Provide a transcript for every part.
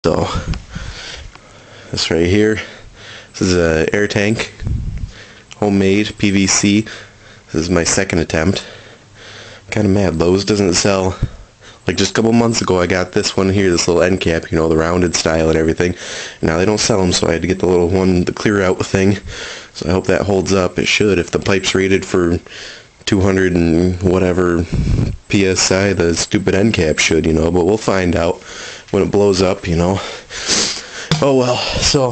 So this right here, this is a air tank, homemade PVC. This is my second attempt. Kind of mad Lowe's doesn't sell. Like just a couple months ago I got this one here, this little end cap, you know, the rounded style and everything. And now they don't sell them, so I had to get the little one, the clear out thing. So I hope that holds up. It should. If the pipe's rated for 200 and whatever PSI, the stupid end cap should, you know, but we'll find out when it blows up, you know. Oh well. So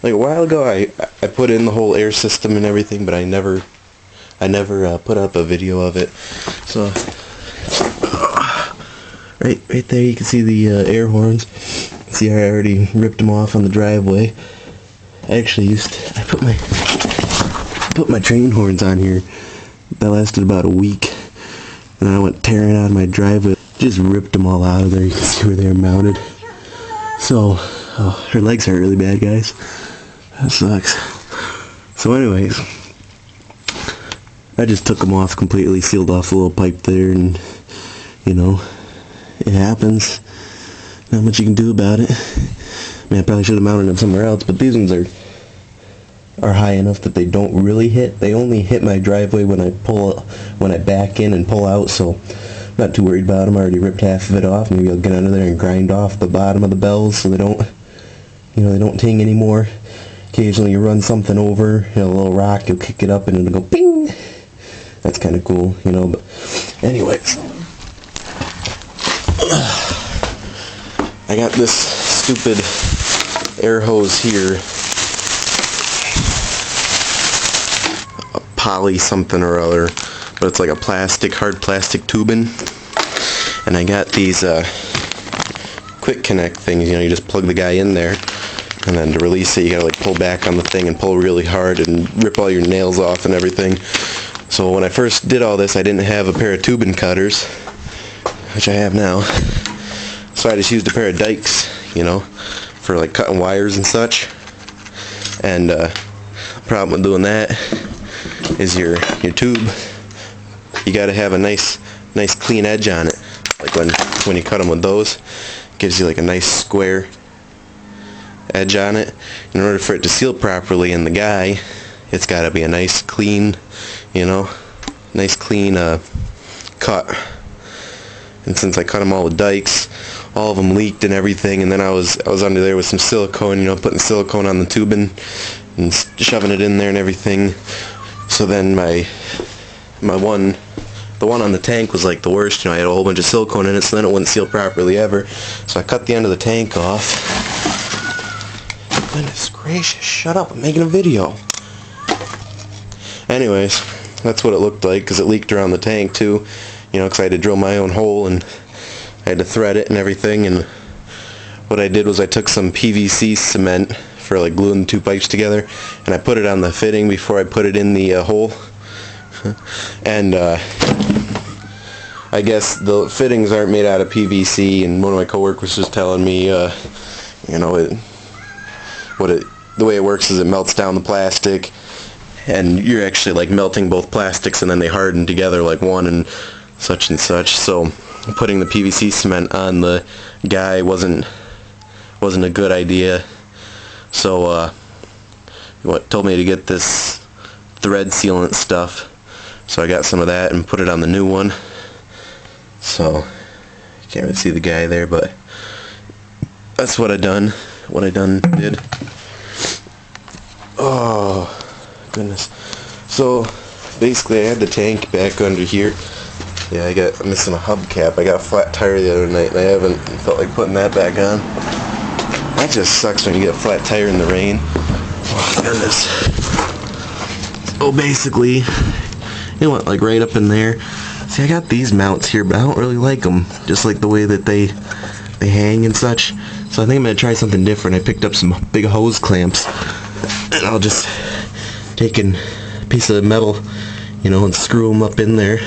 like a while ago I put in the whole air system and everything, but I never put up a video of it. So right there you can see the air horns. See, I already ripped them off on the driveway. I actually put my train horns on here. That lasted about a week, and I went tearing out of my driveway. Just ripped them all out of there. You can see where they're mounted. So, her legs hurt really bad, guys. That sucks. So anyways, I just took them off completely, sealed off the little pipe there, and you know, it happens. Not much you can do about it. I mean, I probably should have mounted them somewhere else, but these ones are high enough that they don't really hit. They only hit my driveway when I back in and pull out, so I'm not too worried about them. I already ripped half of it off. Maybe I'll get under there and grind off the bottom of the bells so they don't, you know, they don't ting anymore. Occasionally you run something over, you know, a little rock, you'll kick it up and it'll go ping. That's kind of cool, you know, but anyways. I got this stupid air hose here. A poly something or other, but it's like a hard plastic tubing. And I got these quick connect things, you know, you just plug the guy in there, and then to release it you gotta like pull back on the thing and pull really hard and rip all your nails off and everything. So when I first did all this I didn't have a pair of tubing cutters, which I have now. So I just used a pair of dikes, you know, for like cutting wires and such. And the problem with doing that is your tube, you gotta have a nice clean edge on it. Like when you cut them with those, it gives you like a nice square edge on it. In order for it to seal properly in the guy, it's gotta be a nice clean, you know, nice clean cut. And since I cut them all with dikes, all of them leaked and everything, and then I was under there with some silicone, you know, putting silicone on the tubing and shoving it in there and everything. So then the one on the tank was like the worst, you know, I had a whole bunch of silicone in it, so then it wouldn't seal properly ever. So I cut the end of the tank off. Goodness gracious, shut up, I'm making a video. Anyways, that's what it looked like, because it leaked around the tank too, you know, because I had to drill my own hole and I had to thread it and everything. And what I did was I took some PVC cement for like gluing the two pipes together, and I put it on the fitting before I put it in the hole. And I guess the fittings aren't made out of PVC, and one of my coworkers was telling me, you know, the way it works is it melts down the plastic, and you're actually like melting both plastics, and then they harden together like one and such. So putting the PVC cement on the guy wasn't a good idea. So told me to get this thread sealant stuff. So I got some of that and put it on the new one. So you can't really see the guy there, but that's what I did. Oh goodness. So basically I had the tank back under here. Yeah, I'm missing a hubcap. I got a flat tire the other night and I haven't felt like putting that back on. That just sucks when you get a flat tire in the rain. Oh goodness. So basically, it went like right up in there. See, I got these mounts here, but I don't really like them. Just like the way that they hang and such. So I think I'm going to try something different. I picked up some big hose clamps. And I'll just take a piece of metal, you know, and screw them up in there.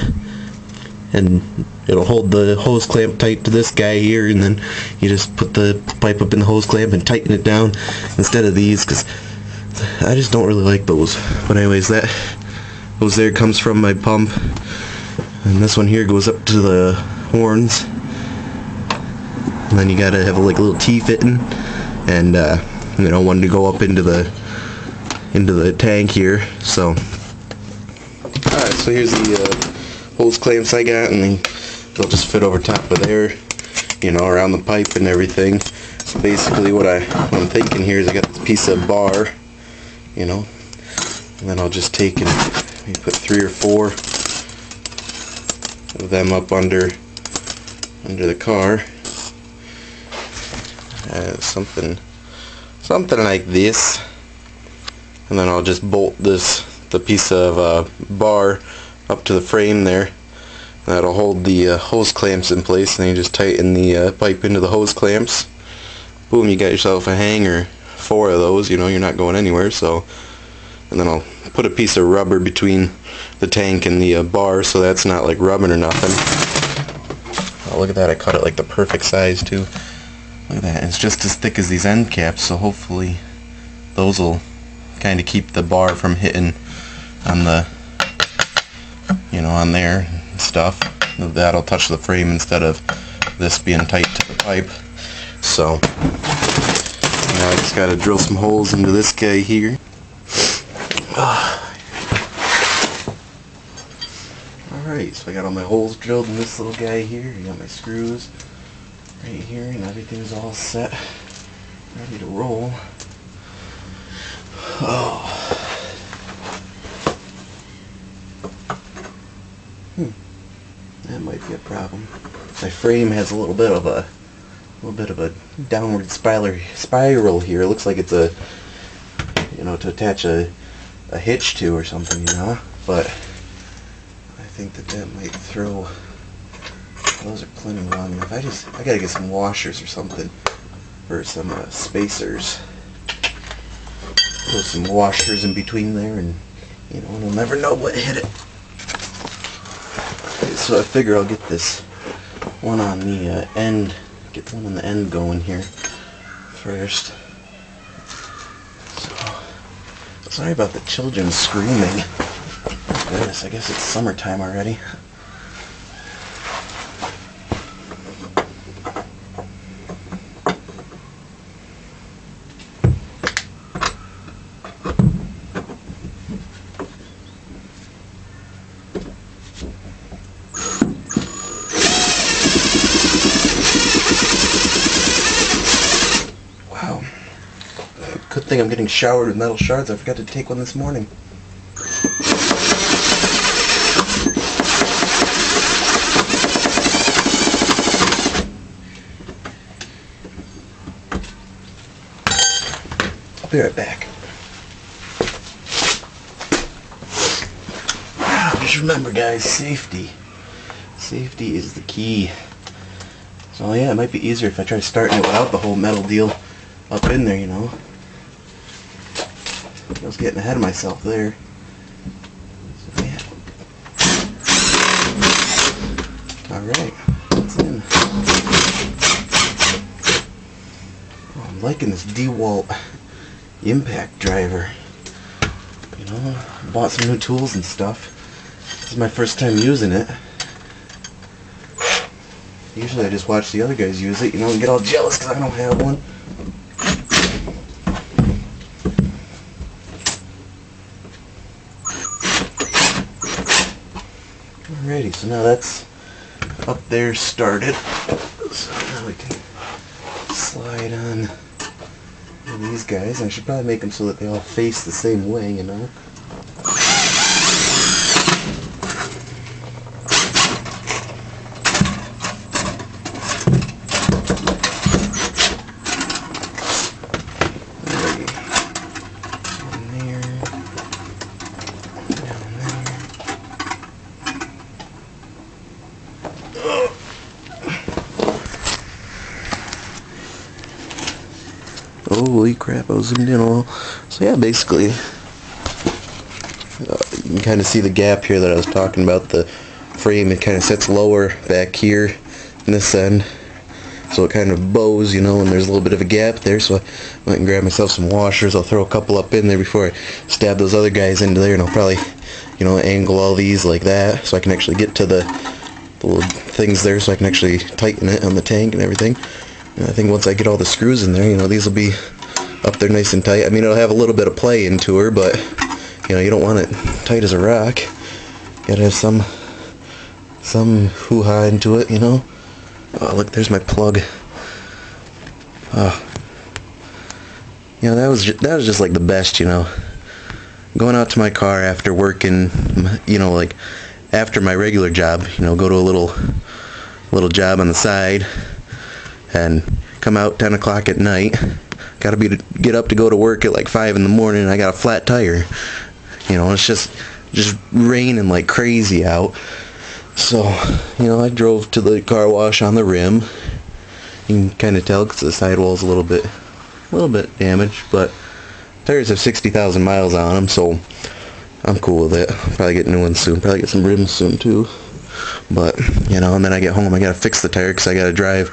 And it'll hold the hose clamp tight to this guy here, and then you just put the pipe up in the hose clamp and tighten it down instead of these, because I just don't really like those. But anyways, that hose there comes from my pump, and this one here goes up to the horns. And then you gotta have like a little T-fitting, and you know, one to go up into the tank here. So alright, so here's the hose clamps I got, and they'll just fit over top of there, you know, around the pipe and everything. So basically what I'm thinking here is I got this piece of bar, you know, and then I'll just take and maybe put 3 or 4 of them up under the car. Something like this, and then I'll just bolt the piece of bar up to the frame there. That'll hold the hose clamps in place, and then you just tighten the pipe into the hose clamps. Boom, you got yourself a hanger, 4 of those, you know, you're not going anywhere. So, and then I'll put a piece of rubber between the tank and the bar, so that's not like rubbing or nothing. Oh, look at that, I cut it like the perfect size too. Look at that, it's just as thick as these end caps, so hopefully those will kind of keep the bar from hitting on the, you know, on there and stuff. That'll touch the frame instead of this being tight to the pipe. So now I just gotta drill some holes into this guy here. Alright, so I got all my holes drilled in this little guy here. You got my screws right here, and everything's all set, ready to roll. Oh. That might be a problem. My frame has a little bit of a downward spiral here. It looks like it's a, you know, to attach a hitch to or something, you know. But I think that might throw. Those are plenty long enough. I gotta get some washers or something, or some spacers. Put some washers in between there, and you know, we'll never know what hit it. Okay, so I figure I'll get this one on the end. Get one on the end going here first. So, sorry about the children screaming. Oh, goodness, I guess it's summertime already. Good thing I'm getting showered with metal shards. I forgot to take one this morning. I'll be right back. Just remember, guys, safety. Safety is the key. So yeah, it might be easier if I try starting it without the whole metal deal up in there, you know. I was getting ahead of myself there. So yeah. Alright, it's in. Oh, I'm liking this DeWalt impact driver. You know, bought some new tools and stuff. This is my first time using it. Usually I just watch the other guys use it, you know, and get all jealous because I don't have one. Alrighty, so now that's up there started. So now we can slide on these guys. I should probably make them so that they all face the same way, you know. Holy crap, I was zoomed in a little. So yeah, basically, you can kind of see the gap here that I was talking about. The frame, it kind of sits lower back here in this end. So it kind of bows, you know, and there's a little bit of a gap there. So I went and grabbed myself some washers. I'll throw a couple up in there before I stab those other guys into there. And I'll probably, you know, angle all these like that so I can actually get to the little things there so I can actually tighten it on the tank and everything. And I think once I get all the screws in there, you know, these will be up there nice and tight. I mean, it'll have a little bit of play into her, but you know, you don't want it tight as a rock. Gotta have some hoo-ha into it, you know. Oh, look, there's my plug. You know, that was just like the best, you know. Going out to my car after working, you know, like after my regular job, you know, go to a little job on the side, and come out 10 o'clock at night. Gotta get up to go to work at like 5 in the morning, and I got a flat tire. You know, it's just raining like crazy out. So, you know, I drove to the car wash on the rim. You can kind of tell because the sidewall's a little bit damaged, but tires have 60,000 miles on them, so I'm cool with it. I'll probably get new ones soon. Probably get some rims soon too. But, you know, and then I get home, I gotta fix the tire because I gotta drive,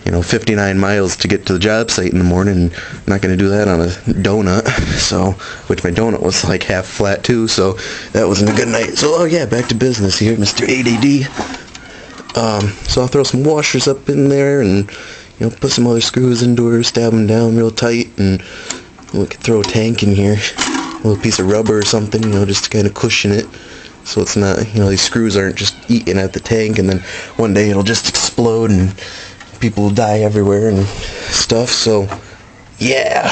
you know, 59 miles to get to the job site in the morning, and I'm not going to do that on a donut, so, which my donut was like half flat too, so that wasn't a good night. So, oh yeah, back to business here, Mr. ADD. So I'll throw some washers up in there, and, you know, put some other screws into her, stab them down real tight, and we could throw a tank in here, a little piece of rubber or something, you know, just to kind of cushion it, so it's not, you know, these screws aren't just eating at the tank, and then one day it'll just explode, and people will die everywhere and stuff, so yeah.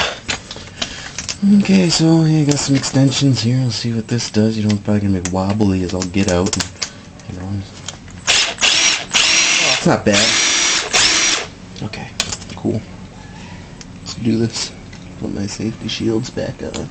Okay, so yeah, I got some extensions here. Let's see what this does. You know, it's probably gonna be wobbly as I'll get out. And, you know, it's not bad. Okay, cool. Let's do this. Put my safety shields back on.